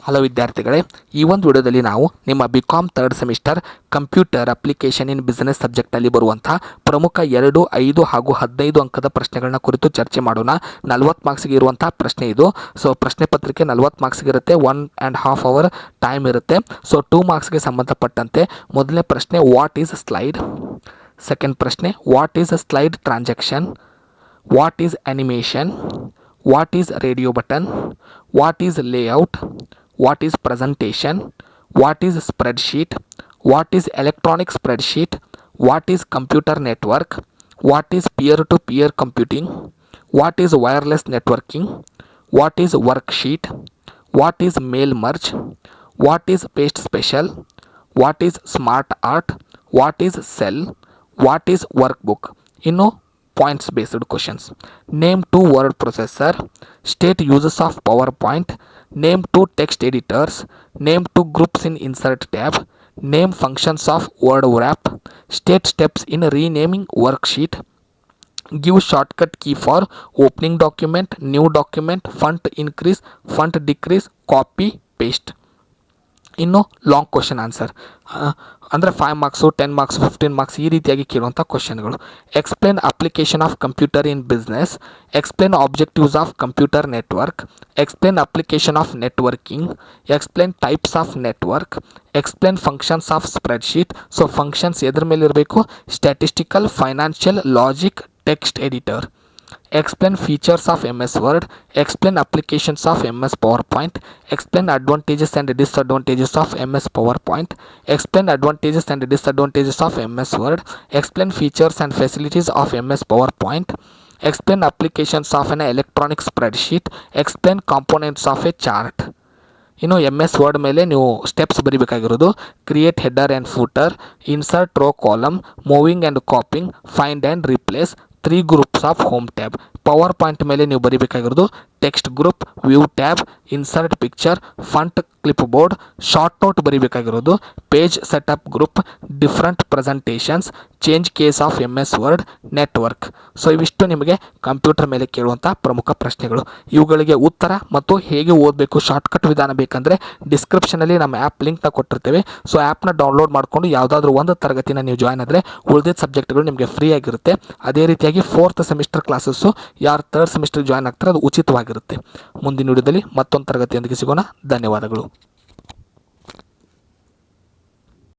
Hello ವಿದ್ಯಾರ್ಥಿಗಳೇ, ಈ ಒಂದು ವಿಡಿಯೋದಲ್ಲಿ ನಾವು ನಿಮ್ಮ BCom third semester computer application in business ಸಬ್ಜೆಕ್ಟಲ್ಲಿ ಬರುವಂತಹ ಪ್ರಮುಖ 2, 5 ಹಾಗೂ 15 ಅಂಕದ ಪ್ರಶ್ನೆಗಳನ್ನ ಕುರಿತು ಚರ್ಚೆ ಮಾಡೋಣ. 40 ಮಾರ್ಕ್ಸ್ಗೆ ಇರುವಂತಹ ಪ್ರಶ್ನೆ ಇದು. ಸೊ ಪ್ರಶ್ನೆ ಪತ್ರಿಕೆ 40 ಮಾರ್ಕ್ಸ್ಗೆ ಇರುತ್ತೆ. 1.5 hour ಟೈಮ್ ಇರುತ್ತೆ. ಸೊ 2 ಮಾರ್ಕ್ಸ್ಗೆ ಸಂಬಂಧಪಟ್ಟಂತೆ ಮೊದಲನೇ ಪ್ರಶ್ನೆ, ವಾಟ್ ಈಸ್ ಸ್ಲೈಡ್? ಸೆಕೆಂಡ್ ಪ್ರಶ್ನೆ, what is slide transaction? What is animation? What is radio button? What is layout? What is presentation? What is spreadsheet? What is electronic spreadsheet? What is computer network? What is peer-to-peer computing? What is wireless networking? What is worksheet? What is mail merge? What is paste special? What is smart art? What is cell? What is workbook? Points based questions. Name 2 word processor. State uses of PowerPoint. Name 2 text editors. Name 2 groups in insert tab. Name functions of word wrap. State steps in renaming worksheet. Give shortcut key for opening document, new document, font increase, font decrease, copy, paste. Long question answer ಅಂದರೆ 5 marks, 10 marks, 15 marks ಈ ರೀತಿಯಾಗಿ ಕೇಳುವಂಥ ಕ್ವಶನ್ಗಳು. Explain application of computer in business. Explain objectives of computer network. Explain application of networking. Explain types of network. Explain functions of spreadsheet. So functions ಎದ್ರ ಮೇಲೆ ಇರಬೇಕು? Statistical, financial, logic, text editor. Explain features of MS Word. Explain applications of MS PowerPoint. Explain advantages and disadvantages of MS PowerPoint. Explain advantages and disadvantages of MS Word. Explain features and facilities of MS PowerPoint. Explain applications of an electronic spreadsheet. Explain components of a chart. MS Word ಮೇಲೆ ನೀವು steps ಬರೀಬೇಕಾಗಿರೋದು: create header and footer, insert row column, moving and copying, find and replace, 3 groups of home tab. Power point ಮೇಲೆ ನೀವು ಬರೀಬೇಕಾಗಿರೋದು text group, view tab, insert picture, font clipboard. Short note ಬರೀಬೇಕಾಗಿರೋದು page setup group, different presentations, change case of MS word, network. So ಇವಿಷ್ಟು ನಿಮಗೆ computer ಮೇಲೆ ಕೇಳುವಂಥ ಪ್ರಮುಖ ಪ್ರಶ್ನೆಗಳು. ಇವುಗಳಿಗೆ ಉತ್ತರ ಮತ್ತು ಹೇಗೆ ಓದಬೇಕು, ಶಾರ್ಟ್ಕಟ್ ವಿಧಾನ ಬೇಕಂದರೆ ಡಿಸ್ಕ್ರಿಪ್ಷನಲ್ಲಿ ನಮ್ಮ ಆ್ಯಪ್ ಲಿಂಕ್ನ ಕೊಟ್ಟಿರ್ತೇವೆ. ಸೊ ಆ್ಯಪ್ನ ಡೌನ್ಲೋಡ್ ಮಾಡಿಕೊಂಡು ಯಾವುದಾದ್ರೂ ಒಂದು ತರಗತಿನ ನೀವು ಜಾಯ್ನ್ ಆದರೆ ಉಳಿದ ಸಬ್ಜೆಕ್ಟ್ಗಳು ನಿಮಗೆ ಫ್ರೀ ಆಗಿರುತ್ತೆ. ಅದೇ ರೀತಿಯಾಗಿ 4th ಸೆಮಿಸ್ಟರ್ ಕ್ಲಾಸಸ್ಸು ಯಾರು 3rd ಸೆಮಿಸ್ಟರ್ ಜಾಯ್ನ್ ಆಗ್ತಾರೆ ಅದು ಉಚಿತವಾಗಿರುತ್ತೆ. ಮುಂದಿನ ವಿಡಿಯೋದಲ್ಲಿ ಮತ್ತೊಂದು ತರಗತಿಯೊಂದಿಗೆ ಸಿಗೋಣ. ಧನ್ಯವಾದಗಳು.